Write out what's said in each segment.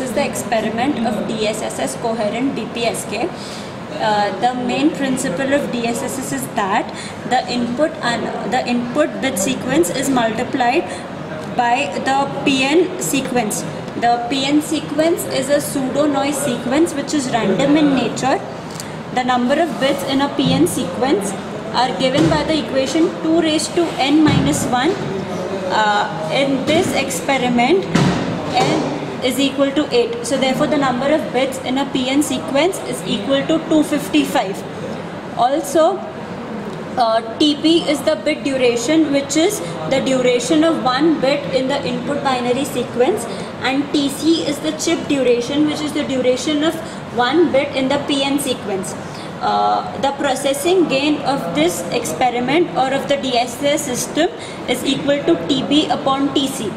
is the experiment of DSSS coherent BPSK. The main principle of DSSS is that the input bit sequence is multiplied by the PN sequence. The PN sequence is a pseudo noise sequence which is random in nature. The number of bits in a PN sequence are given by the equation 2 raised to n minus 1. In this experiment, n is equal to 8. So therefore the number of bits in a PN sequence is equal to 255. Also, TB is the bit duration, which is the duration of one bit in the input binary sequence, and TC is the chip duration, which is the duration of one bit in the PN sequence. The processing gain of this experiment or of the DSSS system is equal to TB upon TC.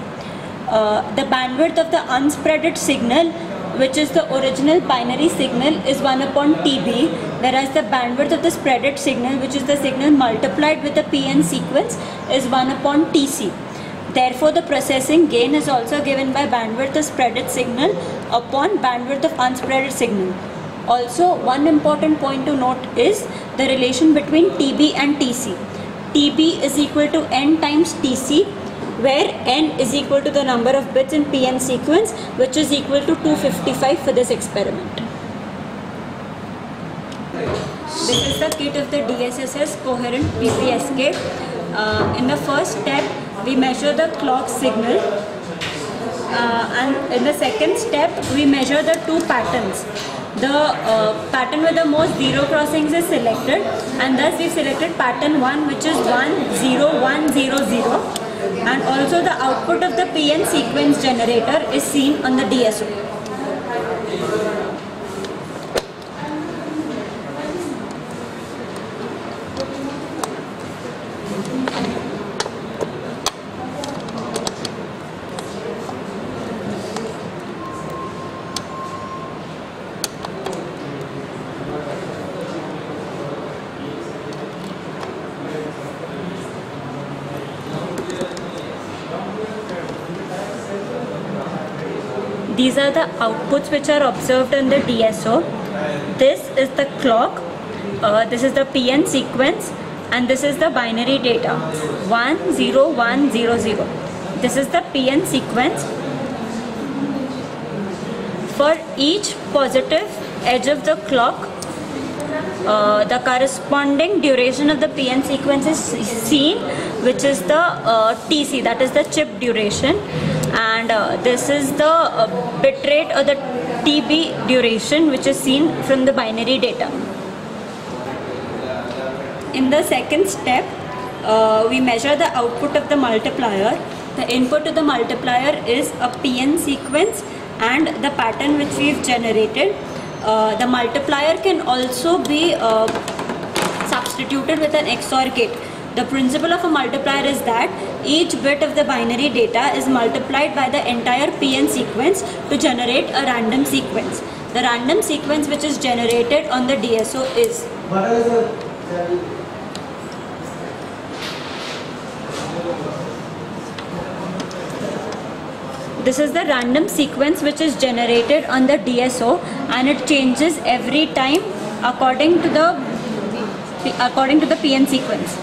The bandwidth of the unspreaded signal, which is the original binary signal, is 1 upon TB, whereas the bandwidth of the spreaded signal, which is the signal multiplied with the PN sequence, is 1 upon TC. Therefore, the processing gain is also given by bandwidth of spreaded signal upon bandwidth of unspreaded signal. Also, one important point to note is the relation between TB and TC. TB is equal to n times TC, where n is equal to the number of bits in PN sequence, which is equal to 255 for this experiment. This is the kit of the DSSS coherent BPSK. In the first step, we measure the clock signal, and in the second step, we measure the two patterns. The pattern with the most zero crossings is selected, and thus we selected pattern 1, which is 10100, and also the output of the PN sequence generator is seen on the DSO. These are the outputs which are observed on the DSO. This is the clock, this is the PN sequence, and this is the binary data 10100. This is the PN sequence. For each positive edge of the clock, the corresponding duration of the PN sequence is seen, which is the TC, that is the chip duration, and this is the bit rate or the TB duration, which is seen from the binary data. In the second step, we measure the output of the multiplier. The input to the multiplier is a PN sequence and the pattern which we've generated. The multiplier can also be substituted with an XOR gate. The principle of a multiplier is that each bit of the binary data is multiplied by the entire PN sequence to generate a random sequence. The random sequence which is generated on the DSO is this is the random sequence which is generated on the DSO, and it changes every time according to the PN sequence.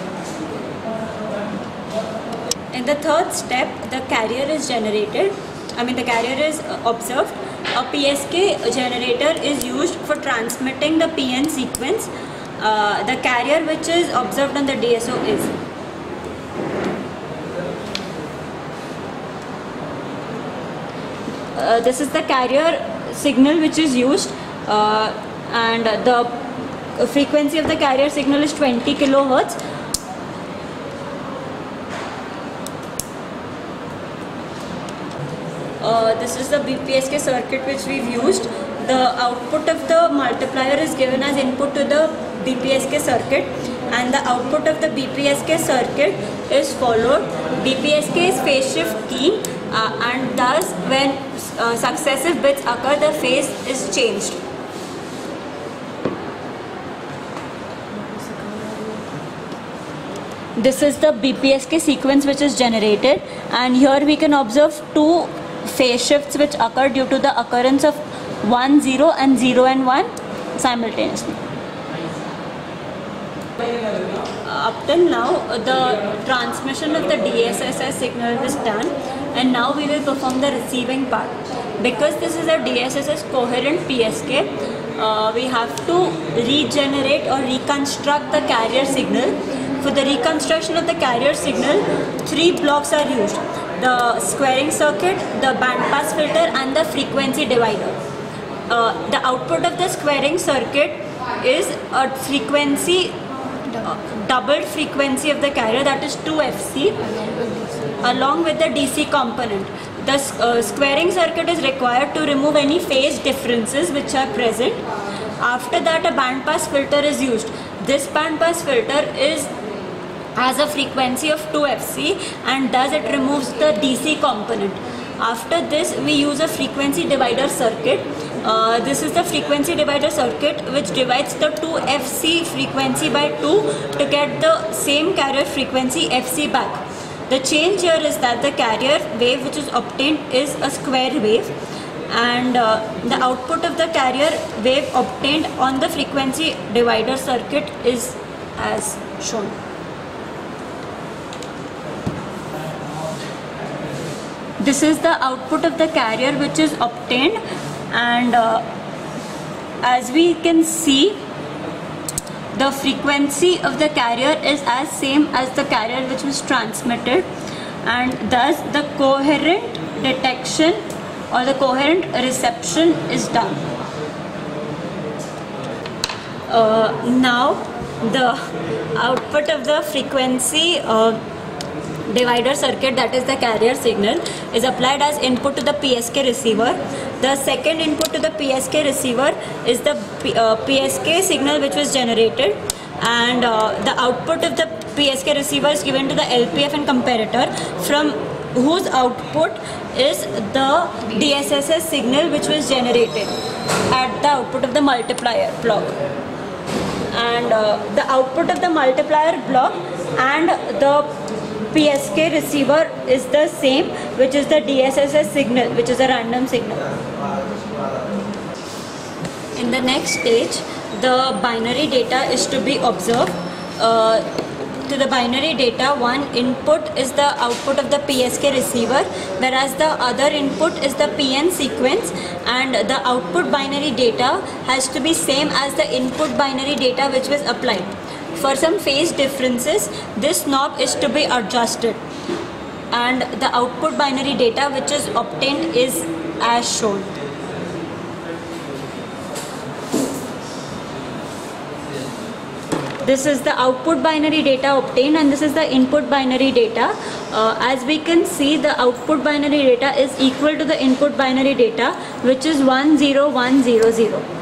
In the third step, the carrier is generated. The carrier is observed. A PSK generator is used for transmitting the PN sequence. The carrier which is observed on the DSO is this is the carrier signal which is used, and the frequency of the carrier signal is 20 kilohertz. This is the BPSK circuit which we've used. The output of the multiplier is given as input to the BPSK circuit, and the output of the BPSK circuit is followed. BPSK is phase shift key, and thus when successive bits occur, the phase is changed. This is the BPSK sequence which is generated, and here we can observe two phase shifts which occur due to the occurrence of 1 0 and 0 and 1 simultaneously. Up till now, the transmission of the DSSS signal is done, and now we will perform the receiving part. Because this is a DSSS coherent PSK, we have to regenerate or reconstruct the carrier signal. For the reconstruction of the carrier signal, 3 blocks are used: the squaring circuit, the bandpass filter, and the frequency divider. The output of the squaring circuit is a frequency, doubled frequency of the carrier, that is 2fc, along with the DC component. The squaring circuit is required to remove any phase differences which are present. After that, a bandpass filter is used. This bandpass filter has a frequency of 2fc, and thus it removes the DC component. After this, we use a frequency divider circuit. This is the frequency divider circuit which divides the 2fc frequency by 2 to get the same carrier frequency fc back. The change here is that the carrier wave which is obtained is a square wave, and the output of the carrier wave obtained on the frequency divider circuit is as shown. This is the output of the carrier which is obtained, and as we can see, the frequency of the carrier is as same as the carrier which was transmitted, and thus the coherent detection or the coherent reception is done. Now the output of the frequency divider circuit, that is the carrier signal, is applied as input to the PSK receiver. The second input to the PSK receiver is the PSK signal which was generated, and the output of the PSK receiver is given to the LPF and comparator, from whose output is the DSSS signal which was generated at the output of the multiplier block. And the output of the multiplier block and the PSK receiver is the same, which is the DSSS signal, which is a random signal. In the next stage, the binary data is to be observed. To the binary data, one input is the output of the PSK receiver, whereas the other input is the PN sequence, and the output binary data has to be same as the input binary data which was applied. For some phase differences, this knob is to be adjusted, and the output binary data which is obtained is as shown. This is the output binary data obtained, and this is the input binary data. As we can see, the output binary data is equal to the input binary data, which is 10100.